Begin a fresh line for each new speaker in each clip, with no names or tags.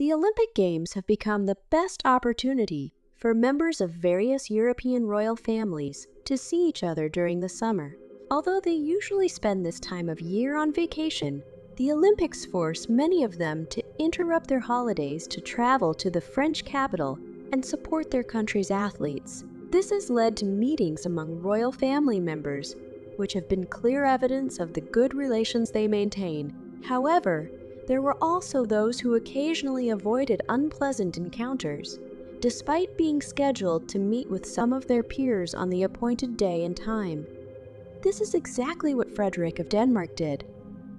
The Olympic Games have become the best opportunity for members of various European royal families to see each other during the summer. Although they usually spend this time of year on vacation, the Olympics force many of them to interrupt their holidays to travel to the French capital and support their country's athletes. This has led to meetings among royal family members, which have been clear evidence of the good relations they maintain. However, there were also those who occasionally avoided unpleasant encounters, despite being scheduled to meet with some of their peers on the appointed day and time. This is exactly what Frederik of Denmark did.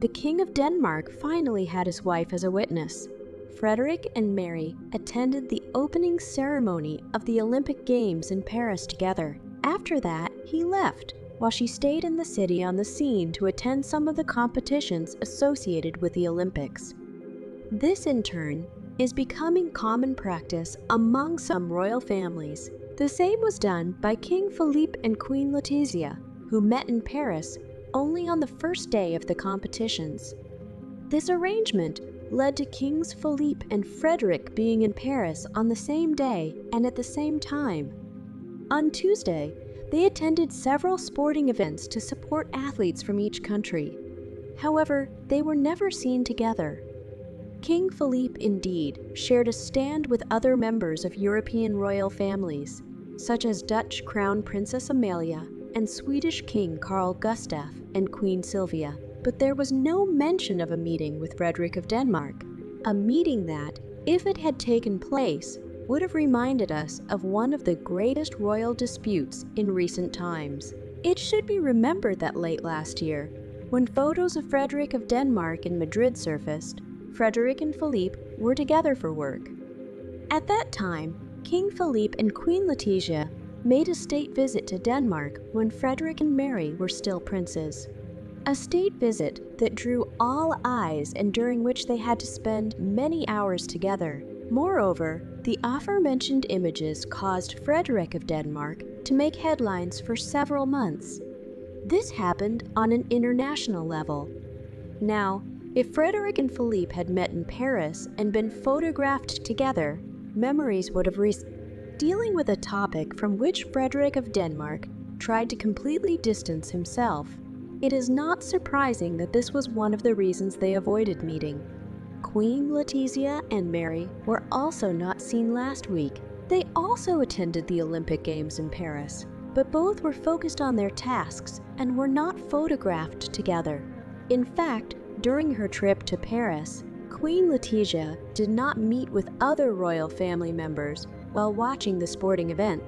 The King of Denmark finally had his wife as a witness. Frederik and Mary attended the opening ceremony of the Olympic Games in Paris together. After that, he left, while she stayed in the city on the scene to attend some of the competitions associated with the Olympics. This, in turn, is becoming common practice among some royal families. The same was done by King Felipe and Queen Letizia, who met in Paris only on the first day of the competitions. This arrangement led to Kings Felipe and Frederik being in Paris on the same day and at the same time. On Tuesday, they attended several sporting events to support athletes from each country. However, they were never seen together. King Felipe indeed shared a stand with other members of European royal families, such as Dutch Crown Princess Amalia and Swedish King Carl Gustaf and Queen Sylvia. But there was no mention of a meeting with Frederik of Denmark, a meeting that, if it had taken place, would have reminded us of one of the greatest royal disputes in recent times. It should be remembered that late last year, when photos of Frederik of Denmark in Madrid surfaced, Frederik and Felipe were together for work. At that time, King Felipe and Queen Letizia made a state visit to Denmark when Frederik and Mary were still princes. A state visit that drew all eyes and during which they had to spend many hours together. Moreover, the aforementioned images caused Frederik of Denmark to make headlines for several months. This happened on an international level. Now, if Frederik and Felipe had met in Paris and been photographed together, memories would have dealing with a topic from which Frederik of Denmark tried to completely distance himself. It is not surprising that this was one of the reasons they avoided meeting. Queen Letizia and Mary were also not seen last week. They also attended the Olympic Games in Paris, but both were focused on their tasks and were not photographed together. In fact, during her trip to Paris, Queen Letizia did not meet with other royal family members while watching the sporting event.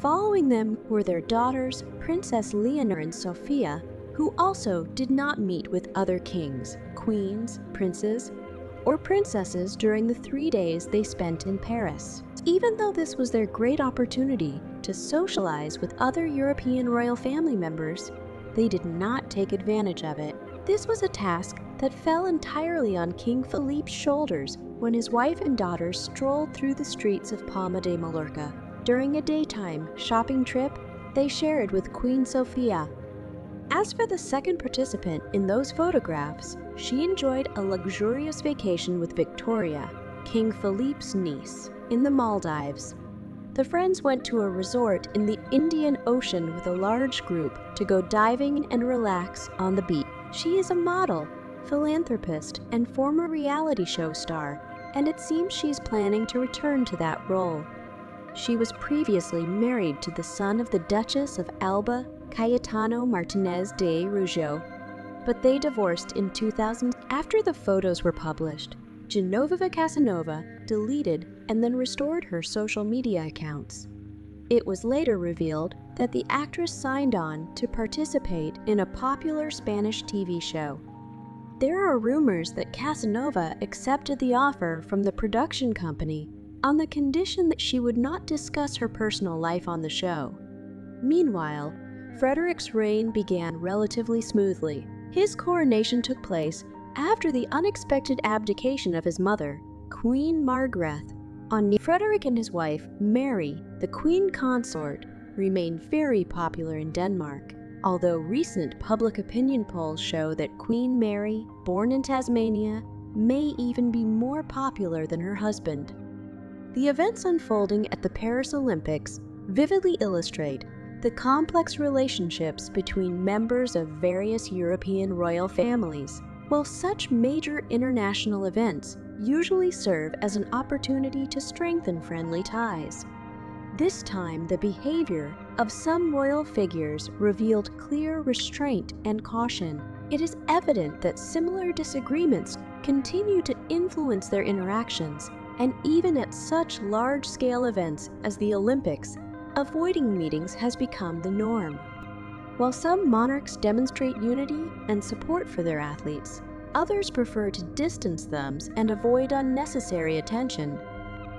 Following them were their daughters, Princess Leonor and Sophia, who also did not meet with other kings, queens, princes, or princesses during the 3 days they spent in Paris. Even though this was their great opportunity to socialize with other European royal family members, they did not take advantage of it. This was a task that fell entirely on King Felipe's shoulders when his wife and daughters strolled through the streets of Palma de Mallorca. During a daytime shopping trip they shared with Queen Sophia. As for the second participant in those photographs, she enjoyed a luxurious vacation with Victoria, King Felipe's niece, in the Maldives. The friends went to a resort in the Indian Ocean with a large group to go diving and relax on the beach. She is a model, philanthropist, and former reality show star, and it seems she's planning to return to that role. She was previously married to the son of the Duchess of Alba, Cayetano Martinez de Rougeau, but they divorced in 2000. After the photos were published, Genoveva Casanova deleted and then restored her social media accounts. It was later revealed that the actress signed on to participate in a popular Spanish TV show. There are rumors that Casanova accepted the offer from the production company on the condition that she would not discuss her personal life on the show. Meanwhile, Frederik's reign began relatively smoothly. His coronation took place after the unexpected abdication of his mother, Queen Margrethe. Frederik and his wife, Mary, the Queen Consort, remain very popular in Denmark, although recent public opinion polls show that Queen Mary, born in Tasmania, may even be more popular than her husband. The events unfolding at the Paris Olympics vividly illustrate the complex relationships between members of various European royal families. While such major international events usually serve as an opportunity to strengthen friendly ties, this time the behavior of some royal figures revealed clear restraint and caution. It is evident that similar disagreements continue to influence their interactions, and even at such large-scale events as the Olympics, avoiding meetings has become the norm. While some monarchs demonstrate unity and support for their athletes, others prefer to distance them and avoid unnecessary attention,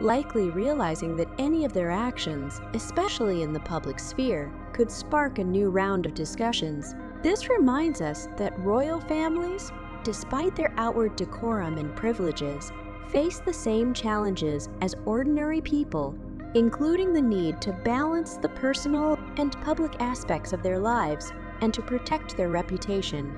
likely realizing that any of their actions, especially in the public sphere, could spark a new round of discussions. This reminds us that royal families, despite their outward decorum and privileges, face the same challenges as ordinary people, including the need to balance the personal and public aspects of their lives and to protect their reputation.